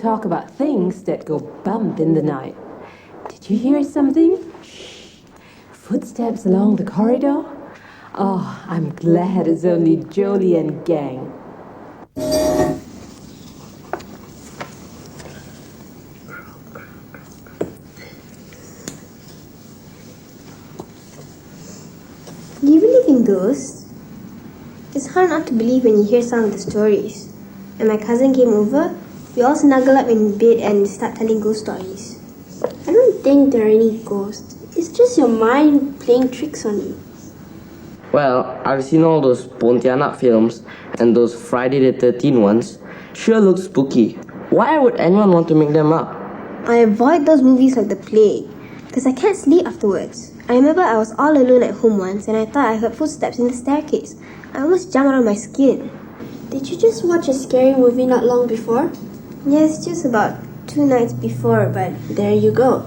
talk about things that go bump in the night. Did you hear something? Shh. Footsteps along the corridor? Oh, I'm glad it's only Jolie and gang. Do you believe in ghosts? It's hard not to believe when you hear some of the stories. When my cousin came over, we all snuggle up in bed and start telling ghost stories. I don't think there are any ghosts. It's just your mind playing tricks on you. Well, I've seen all those Pontianak films and those Friday the 13th ones. Sure look spooky. Why would anyone want to make them up? I avoid those movies like the plague, because I can't sleep afterwards. I remember I was all alone at home once and I thought I heard footsteps in the staircase. I almost jumped out of my skin. Did you just watch a scary movie not long before? Yes, just about 2 nights before, but There you go.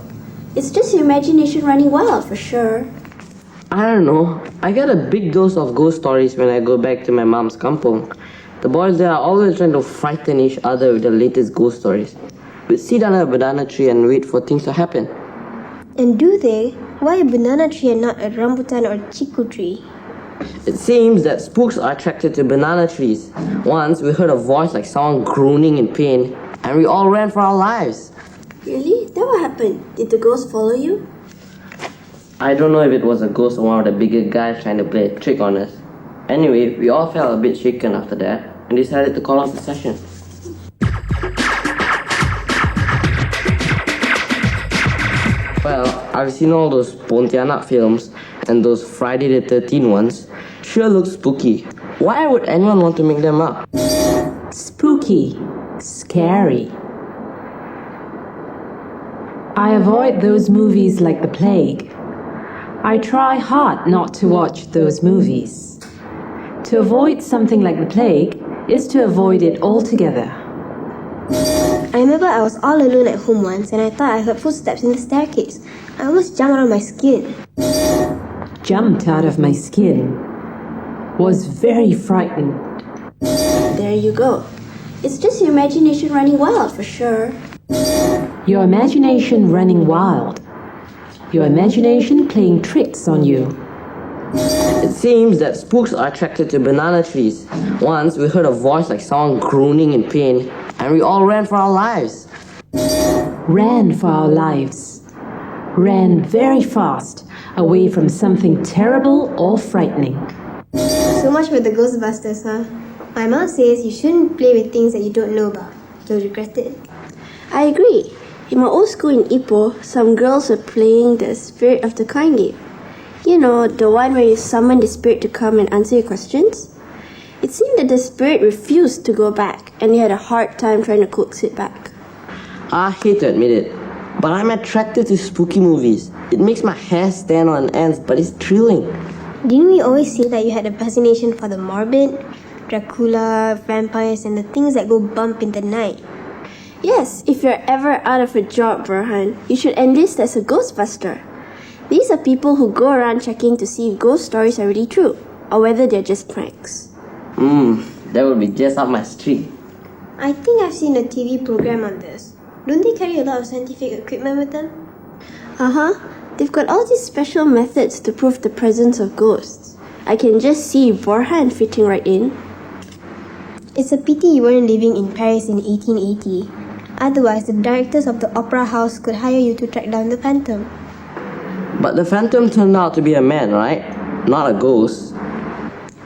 It's just your imagination running wild for sure. I don't know. I get a big dose of ghost stories when I go back to my mom's kampong. The boys there are always trying to frighten each other with the latest ghost stories. We'd sit under a banana tree and wait for things to happen. And do they? Why a banana tree and not a rambutan or chiku tree? It seems that spooks are attracted to banana trees. Once we heard a voice like someone groaning in pain, and we all ran for our lives. Really? Then what happened? Did the ghost follow you? I don't know if it was a ghost or one of the bigger guys trying to play a trick on us. Anyway, we all felt a bit shaken after that and decided to call off the session. Well, I've seen all those Pontianak films and those Friday the 13th ones. Sure look spooky. Why would anyone want to make them up? Spooky. Scary. I avoid those movies like the plague. I try hard not to watch those movies. To avoid something like the plague is to avoid it altogether. I remember I was all alone at home once and I thought I heard footsteps in the staircase. I almost jumped out of my skin. Jumped out of my skin. Was very frightened. There you go. It's just your imagination running wild for sure. Your imagination running wild. Your imagination playing tricks on you. It seems that spooks are attracted to banana trees. Once we heard a voice like someone groaning in pain, and we all ran for our lives. Ran for our lives. Ran very fast away from something terrible or frightening. So much for the Ghostbusters, huh? My mom says you shouldn't play with things that you don't know about. You'll regret it. I agree. In my old school in Ipoh, some girls were playing the Spirit of the Kind game. You know, the one where you summon the spirit to come and answer your questions? It seemed that the spirit refused to go back, and you had a hard time trying to coax it back. I hate to admit it, but I'm attracted to spooky movies. It makes my hair stand on ends, but it's thrilling. Didn't we always say that you had a fascination for the morbid? Dracula, vampires, and the things that go bump in the night. Yes, if you're ever out of a job, Burhan, you should enlist as a Ghostbuster. These are people who go around checking to see if ghost stories are really true, or whether they're just pranks. That would be just up my street. I think I've seen a TV program on this. Don't they carry a lot of scientific equipment with them? They've got all these special methods to prove the presence of ghosts. I can just see Burhan fitting right in. It's a pity you weren't living in Paris in 1880. Otherwise, the directors of the opera house could hire you to track down the phantom. But the phantom turned out to be a man, right? Not a ghost.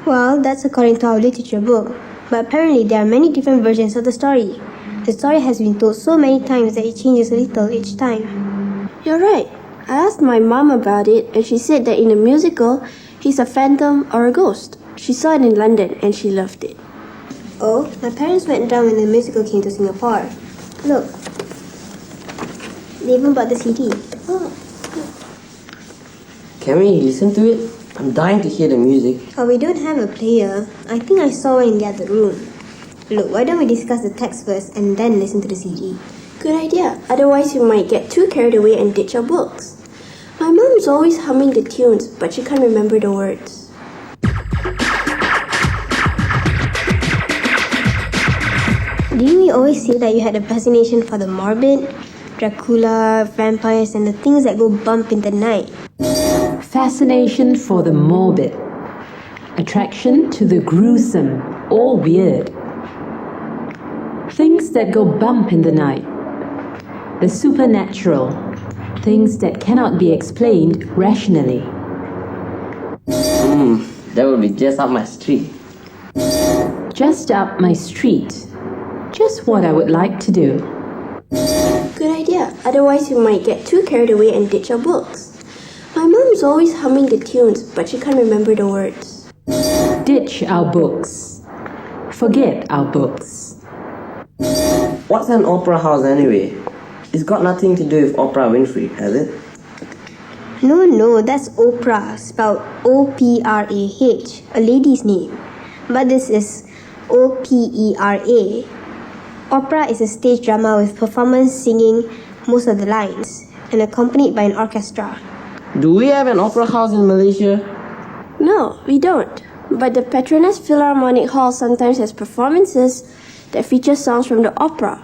Well, that's according to our literature book. But apparently there are many different versions of the story. The story has been told so many times that it changes a little each time. You're right. I asked my mom about it, and she said that in a musical, he's a phantom or a ghost. She saw it in London, and she loved it. Oh, my parents went down when the musical came to Singapore. Look. They even bought the CD. Oh. Can we listen to it? I'm dying to hear the music. Oh, we don't have a player. I think I saw one in the other room. Look, why don't we discuss the text first and then listen to the CD? Good idea. Otherwise, we might get too carried away and ditch our books. My mom's always humming the tunes, but she can't remember the words. Didn't we you always say that you had a fascination for the morbid? Dracula, vampires, and the things that go bump in the night. Fascination for the morbid. Attraction to the gruesome or weird. Things that go bump in the night. The supernatural. Things that cannot be explained rationally. That would be just up my street. Just up my street. Just what I would like to do. Good idea. Otherwise, you might get too carried away and ditch our books. My mom's always humming the tunes, but she can't remember the words. Ditch our books. Forget our books. What's an opera house anyway? It's got nothing to do with Oprah Winfrey, has it? No, that's Oprah, spelled O-P-R-A-H, a lady's name. But this is O-P-E-R-A. Opera is a stage drama with performers singing most of the lines and accompanied by an orchestra. Do we have an opera house in Malaysia? No, we don't. But the Petronas Philharmonic Hall sometimes has performances that feature songs from the opera.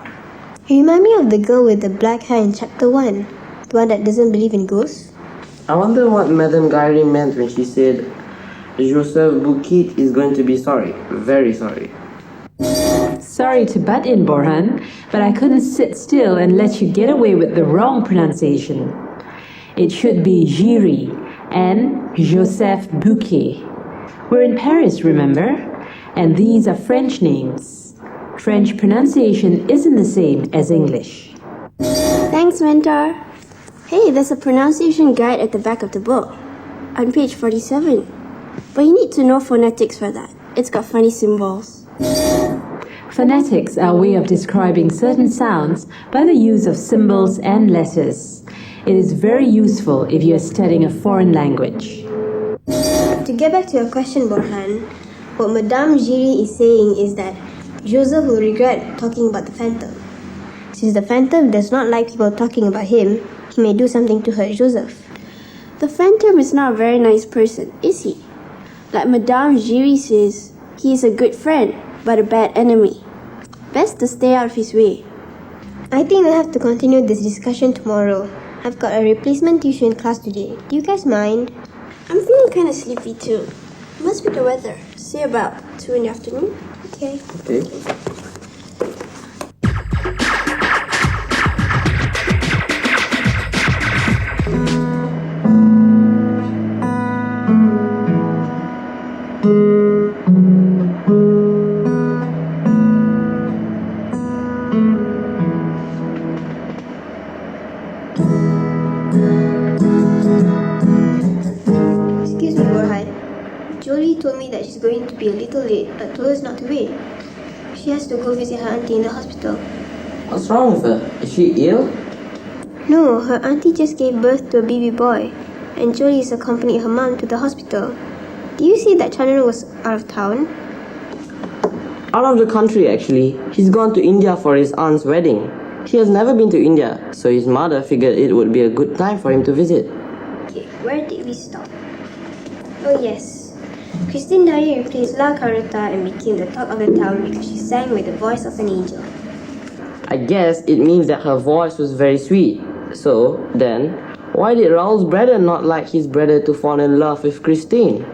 You remind me of the girl with the black hair in chapter 1, the one that doesn't believe in ghosts. I wonder what Madame Gary meant when she said Joseph Bukit is going to be sorry, very sorry. Sorry to butt in, Borhan, but I couldn't sit still and let you get away with the wrong pronunciation. It should be Giri and Joseph Bouquet. We're in Paris, remember? And these are French names. French pronunciation isn't the same as English. Thanks, mentor. Hey, there's a pronunciation guide at the back of the book, on page 47. But you need to know phonetics for that. It's got funny symbols. Phonetics are a way of describing certain sounds by the use of symbols and letters. It is very useful if you are studying a foreign language. To get back to your question, Borhan, what Madame Giri is saying is that Joseph will regret talking about the Phantom. Since the Phantom does not like people talking about him, he may do something to hurt Joseph. The Phantom is not a very nice person, is he? Like Madame Giri says, he is a good friend, but a bad enemy. Best to stay out of his way. I think we'll have to continue this discussion tomorrow. I've got a replacement tuition class today. Do you guys mind? I'm feeling kind of sleepy too. Must be the weather. See you about 2 in the afternoon. Okay. Excuse me, Borhan. Jolie told me that she's going to be a little late, but told us not to wait. She has to go visit her auntie in the hospital. What's wrong with her? Is she ill? No, her auntie just gave birth to a baby boy, and Jolie is accompanying her mom to the hospital. Do you see that Chandran was out of town? Out of the country, actually. He's gone to India for his aunt's wedding. He has never been to India, so his mother figured it would be a good time for him to visit. Okay, where did we stop? Oh yes. Christine Dyer replaced La Carota and became the talk of the town because she sang with the voice of an angel. I guess it means that her voice was very sweet. So, then, why did Raul's brother not like his brother to fall in love with Christine?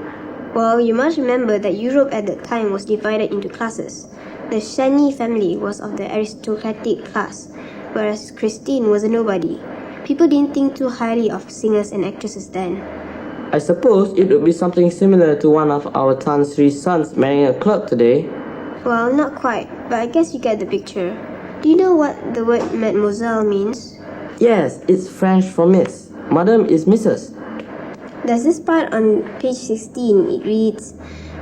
Well, you must remember that Europe at that time was divided into classes. The Cheny family was of the aristocratic class, whereas Christine was a nobody. People didn't think too highly of singers and actresses then. I suppose it would be something similar to one of our Tan Sri's sons marrying a clerk today. Well, not quite, but I guess you get the picture. Do you know what the word mademoiselle means? Yes, it's French for miss. Madame is Mrs. There's this part on page 16. It reads,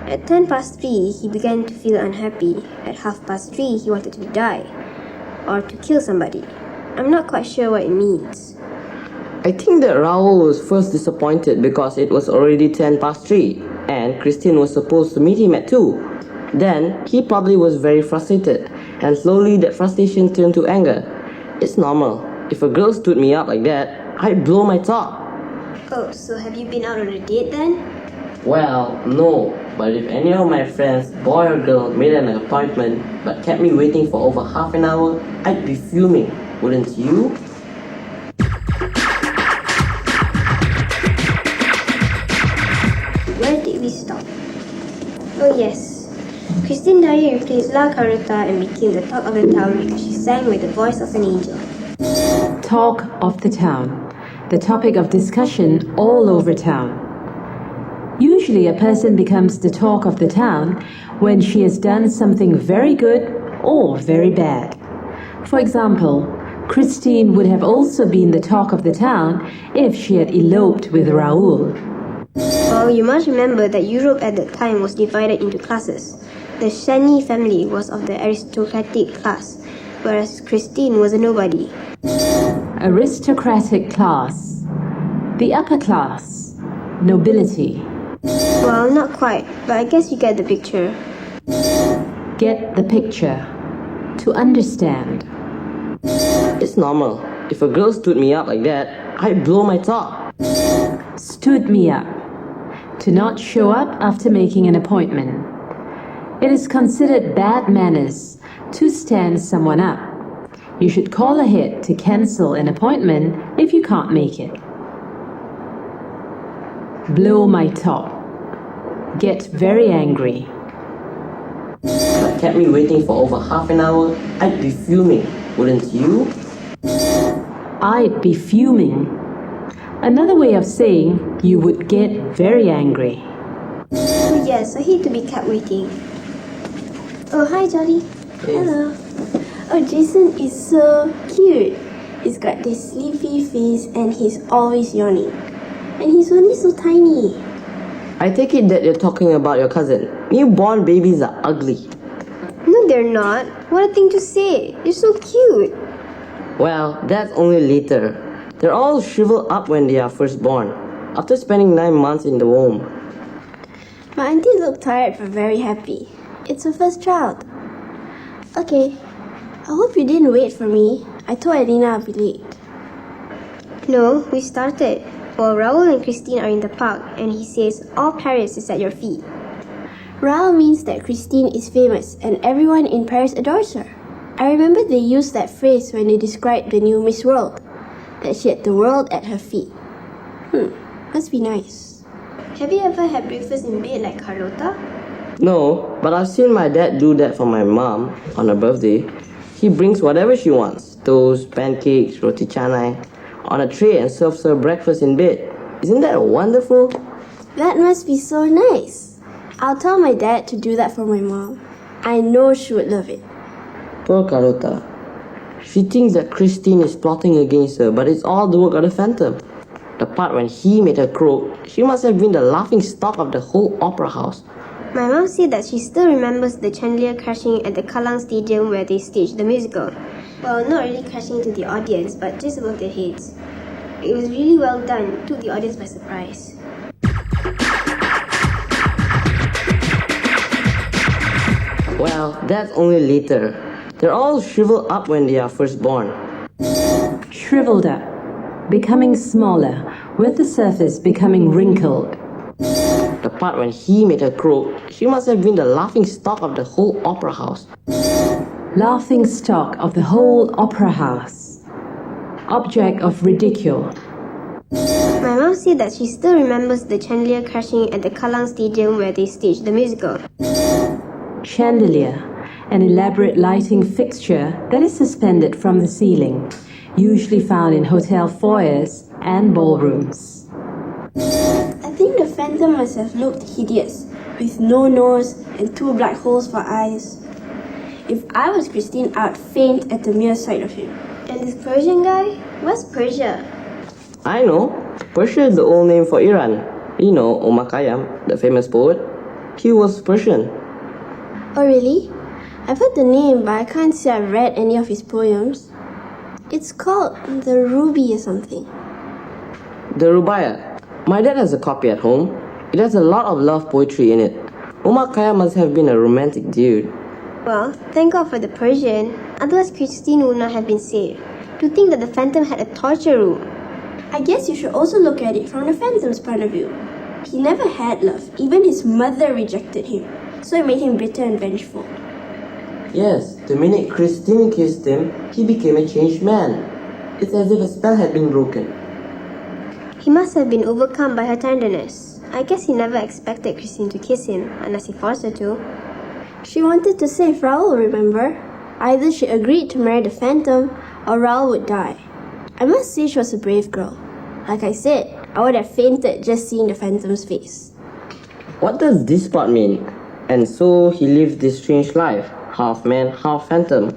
at 3:10, he began to feel unhappy. At 3:30, he wanted to die or to kill somebody. I'm not quite sure what it means. I think that Raul was first disappointed because it was already 3:10 and Christine was supposed to meet him at 2. Then, he probably was very frustrated, and slowly that frustration turned to anger. It's normal. If a girl stood me up like that, I'd blow my top. Oh, so have you been out on a date then? Well, no, But if any of my friends, boy or girl, made an appointment but kept me waiting for over half an hour, I'd be fuming, wouldn't you? Where did we stop? Oh yes. Christine Dyer replaced La Carlota and became the talk of the town because she sang with the voice of an angel. Talk of the town. The topic of discussion all over town. Usually a person becomes the talk of the town when she has done something very good or very bad. For example, Christine would have also been the talk of the town if she had eloped with Raoul. Well, you must remember that Europe at that time was divided into classes. The Cheny family was of the aristocratic class, whereas Christine was a nobody. Aristocratic class. The upper class. Nobility. Well, not quite, but I guess you get the picture. Get the picture. To understand. It's normal. If a girl stood me up like that, I'd blow my top. Stood me up. To not show up after making an appointment. It is considered bad manners to stand someone up. You should call ahead to cancel an appointment if you can't make it. Blow my top. Get very angry. But kept me waiting for over half an hour, I'd be fuming, wouldn't you? I'd be fuming. Another way of saying you would get very angry. Oh yes, I hate to be kept waiting. Oh, hi Jolly. Hello. Oh, Jason is so cute. He's got this sleepy face and he's always yawning. And he's only so tiny. I take it that you're talking about your cousin. Newborn babies are ugly. No, they're not. What a thing to say. You're so cute. Well, that's only later. They're all shriveled up when they are first born, after spending 9 months in the womb. My auntie looked tired but very happy. It's her first child. Okay. I hope you didn't wait for me. I told Edina I'll be late. No, we started. Well, Raoul and Christine are in the park, and he says, all Paris is at your feet. Raoul means that Christine is famous and everyone in Paris adores her. I remember they used that phrase when they described the new Miss World, that she had the world at her feet. Must be nice. Have you ever had breakfast in bed like Carlota? No, but I've seen my dad do that for my mom on her birthday. He brings whatever she wants, toast, pancakes, roti canai, on a tray and serves her breakfast in bed. Isn't that wonderful? That must be so nice. I'll tell my dad to do that for my mom. I know she would love it. Poor Carlota. She thinks that Christine is plotting against her, but it's all the work of the Phantom. The part when he made her croak, she must have been the laughing stock of the whole opera house. My mom said that she still remembers the chandelier crashing at the Kallang Stadium where they staged the musical. Well, not really crashing into the audience, but just above their heads. It was really well done, took the audience by surprise. Well, that's only later. They're all shriveled up when they are first born. Shriveled up. Becoming smaller, with the surface becoming wrinkled. The part when he made her croak, she must have been the laughing stock of the whole opera house. Laughing stock of the whole opera house. Object of ridicule. My mom said that she still remembers the chandelier crashing at the Kallang Stadium where they staged the musical. Chandelier, an elaborate lighting fixture that is suspended from the ceiling, usually found in hotel foyers and ballrooms. I think the Phantom must have looked hideous, with no nose and 2 black holes for eyes. If I was Christine, I'd faint at the mere sight of him. And this Persian guy? What's Persia? I know. Persia is the old name for Iran. You know, Omar Khayyam, the famous poet. He was Persian. Oh really? I've heard the name, but I can't say I've read any of his poems. It's called The Ruby or something. The Rubaiyat. My dad has a copy at home. It has a lot of love poetry in it. Omar Khayyam must have been a romantic dude. Well, thank God for the Persian. Otherwise, Christine would not have been saved. To think that the Phantom had a torture room. I guess you should also look at it from the Phantom's point of view. He never had love. Even his mother rejected him. So it made him bitter and vengeful. Yes, the minute Christine kissed him, he became a changed man. It's as if a spell had been broken. He must have been overcome by her tenderness. I guess he never expected Christine to kiss him, unless he forced her to. She wanted to save Raoul, remember? Either she agreed to marry the Phantom, or Raoul would die. I must say she was a brave girl. Like I said, I would have fainted just seeing the Phantom's face. What does this part mean? And so he lived this strange life, half man, half phantom.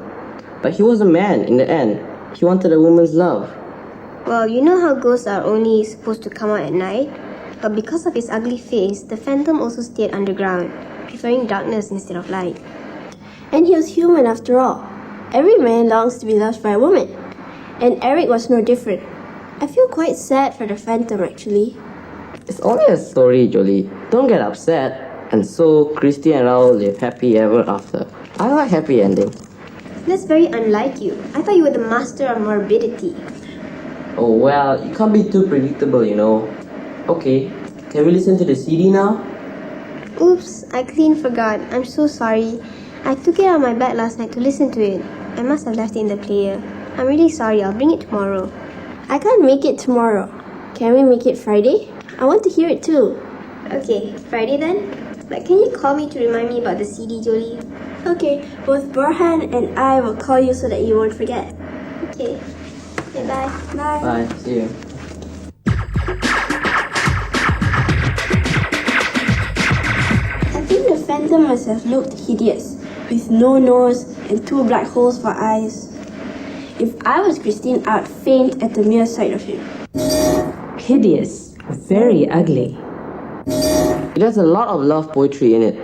But he was a man in the end. He wanted a woman's love. Well, you know how ghosts are only supposed to come out at night? But because of his ugly face, the Phantom also stayed underground, preferring darkness instead of light. And he was human after all. Every man longs to be loved by a woman. And Eric was no different. I feel quite sad for the Phantom actually. It's only a story, Jolie. Don't get upset. And so, Christy and Raoul live happy ever after. I like happy ending. That's very unlike you. I thought you were the master of morbidity. Oh well, you can't be too predictable, you know. Okay, can we listen to the CD now? Oops, I clean forgot. I'm so sorry. I took it out of my bag last night to listen to it. I must have left it in the player. I'm really sorry. I'll bring it tomorrow. I can't make it tomorrow. Can we make it Friday? I want to hear it too. Okay, Friday then? But can you call me to remind me about the CD, Jolie? Okay, both Borhan and I will call you so that you won't forget. Okay. Okay, bye. Bye. Bye, see you. I think the Phantom must have looked hideous, with no nose and 2 black holes for eyes. If I was Christine, I'd faint at the mere sight of him. Hideous, very ugly. It has a lot of love poetry in it.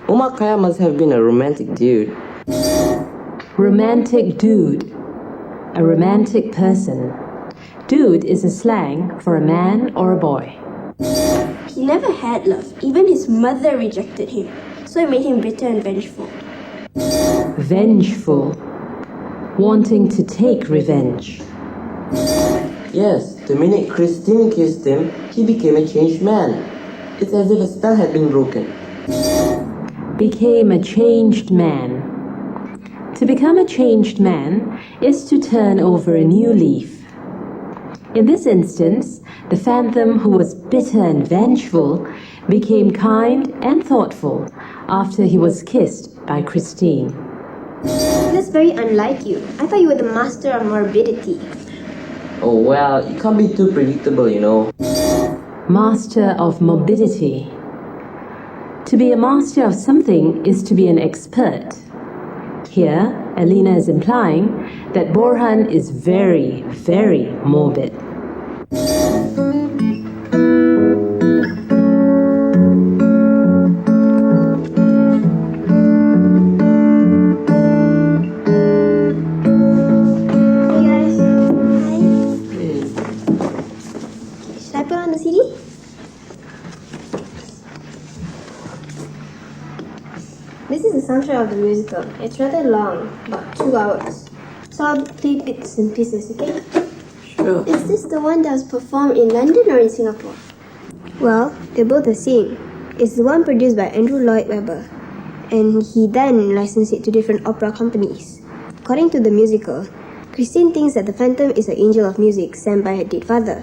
Omar Khayyam must have been a romantic dude. Romantic dude. A romantic person. Dude is a slang for a man or a boy. He never had love. Even his mother rejected him. So it made him bitter and vengeful. Vengeful. Wanting to take revenge. Yes, the minute Christine kissed him, he became a changed man. It's as if a spell had been broken. Became a changed man. To become a changed man is to turn over a new leaf. In this instance, the Phantom, who was bitter and vengeful, became kind and thoughtful after he was kissed by Christine. That's very unlike you. I thought you were the master of morbidity. Oh well, you can't be too predictable, you know. Master of morbidity. To be a master of something is to be an expert. Here, Alina is implying that Borhan is very, very morbid. This is the soundtrack of the musical. It's rather long, about 2 hours. So I'll play bits and pieces, okay? Sure. Is this the one that was performed in London or in Singapore? Well, they're both the same. It's the one produced by Andrew Lloyd Webber, and he then licensed it to different opera companies. According to the musical, Christine thinks that the Phantom is an angel of music sent by her dead father.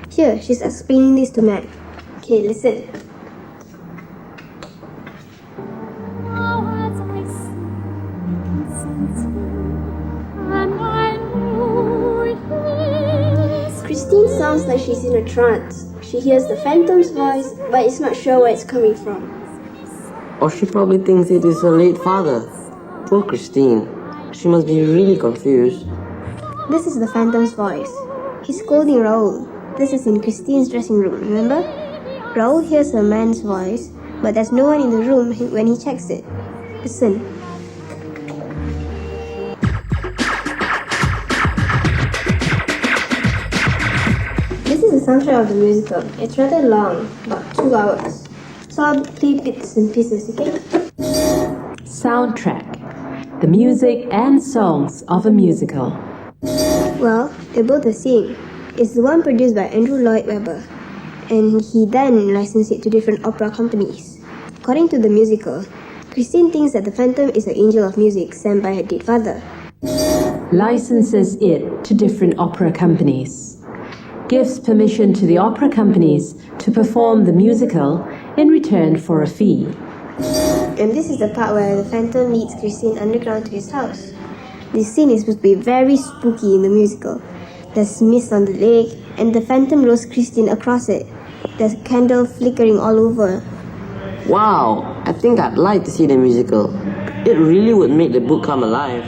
Here, she's explaining this to Matt. Okay, listen. Christine sounds like she's in a trance. She hears the Phantom's voice, but is not sure where it's coming from. Or she probably thinks it is her late father. Poor Christine. She must be really confused. This is the Phantom's voice. He's scolding Raoul. This is in Christine's dressing room, remember? Raoul hears a man's voice, but there's no one in the room when he checks it. Listen. This is the soundtrack of the musical. It's rather long, about 2 hours. So I'll play bits and pieces, okay? Soundtrack. The music and songs of a musical. Well, they're both the same. It's the one produced by Andrew Lloyd Webber, and he then licensed it to different opera companies. According to the musical, Christine thinks that the Phantom is an angel of music sent by her dead father. Licenses it to different opera companies. Gives permission to the opera companies to perform the musical in return for a fee. And this is the part where the Phantom leads Christine underground to his house. This scene is supposed to be very spooky in the musical. There's mist on the lake, and the Phantom rolls Christine across it. There's a candle flickering all over. Wow, I think I'd like to see the musical. It really would make the book come alive.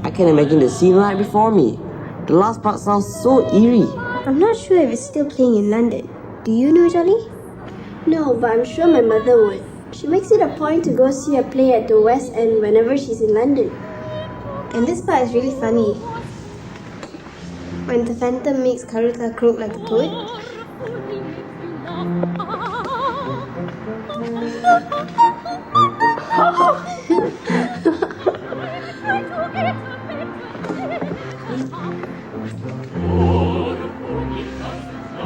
I can imagine the scene right before me. The last part sounds so eerie. I'm not sure if it's still playing in London. Do you know, Jolly? No, but I'm sure my mother would. She makes it a point to go see a play at the West End whenever she's in London. And this part is really funny. When the Phantom makes Karuta croak like a toad.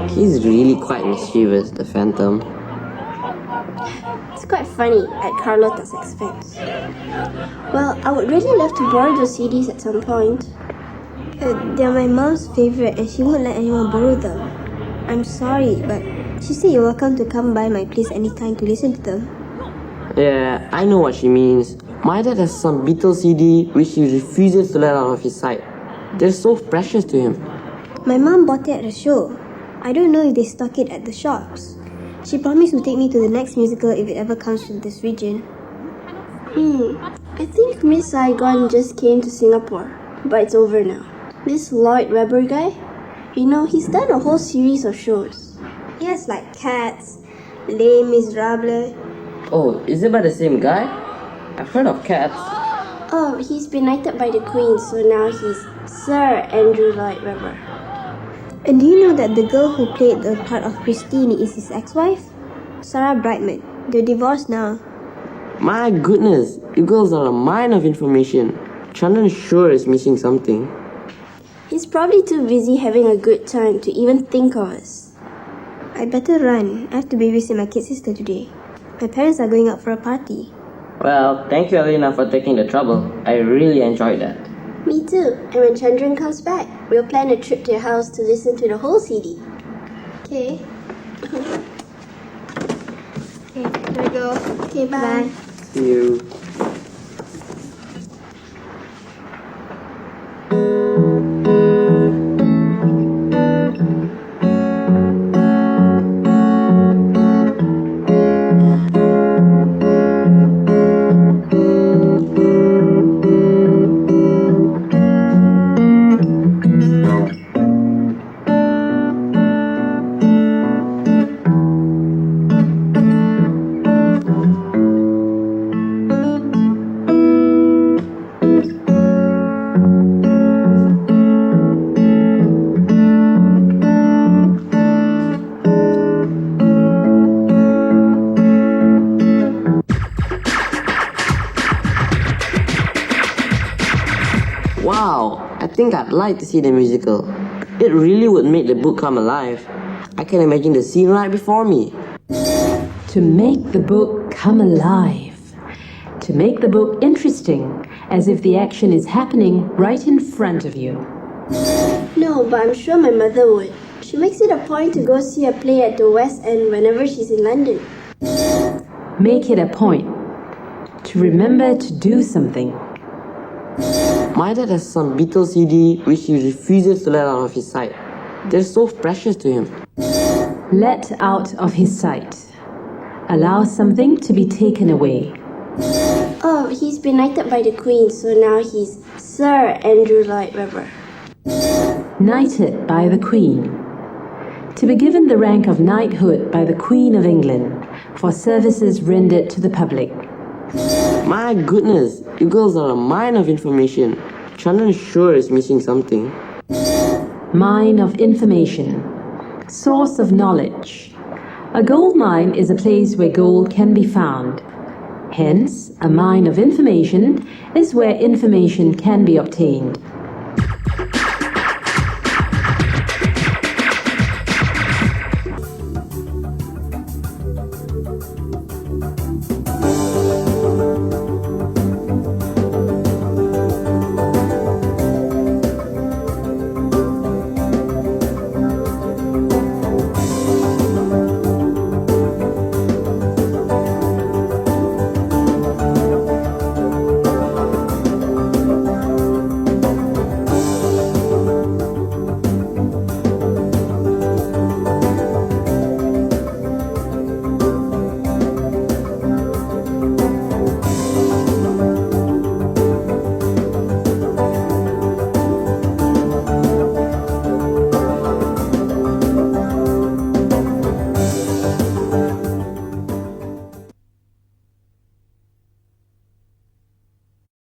He's really quite mischievous, the Phantom. It's quite funny at Carlotta's expense. Well, I would really love to borrow those CDs at some point. They're my mom's favorite and she won't let anyone borrow them. I'm sorry, but she said you're welcome to come by my place anytime to listen to them. Yeah, I know what she means. My dad has some Beatles CD which he refuses to let out of his sight. They're so precious to him. My mom bought it at a show. I don't know if they stock it at the shops. She promised to take me to the next musical if it ever comes to this region. I think Miss Saigon just came to Singapore, but it's over now. This Lloyd Webber guy, you know, he's done a whole series of shows. Yes, like Cats, Les Miserables. Oh, is it by the same guy? I've heard of Cats. Oh, he's been knighted by the Queen, so now he's Sir Andrew Lloyd Webber. And do you know that the girl who played the part of Christine is his ex-wife? Sarah Brightman. They're divorced now. My goodness, you girls are a mine of information. Chandan sure is missing something. He's probably too busy having a good time to even think of us. I better run. I have to babysit my kid sister today. My parents are going out for a party. Well, thank you Alina for taking the trouble. I really enjoyed that. Me too. And when Chandran comes back, we'll plan a trip to your house to listen to the whole CD. Okay. Okay, here we go. Okay, bye. See you. Wow, I think I'd like to see the musical. It really would make the book come alive. I can imagine the scene right before me. To make the book come alive. To make the book interesting, as if the action is happening right in front of you. No, but I'm sure my mother would. She makes it a point to go see a play at the West End whenever she's in London. Make it a point to remember to do something. My dad has some Beatles CD which he refuses to let out of his sight. They're so precious to him. Let out of his sight. Allow something to be taken away. Oh, he's been knighted by the Queen, so now he's Sir Andrew Lloyd Webber. Knighted by the Queen. To be given the rank of knighthood by the Queen of England for services rendered to the public. My goodness, you girls are a mine of information. Chandan sure is missing something. Mine of information. Source of knowledge. A gold mine is a place where gold can be found. Hence, a mine of information is where information can be obtained.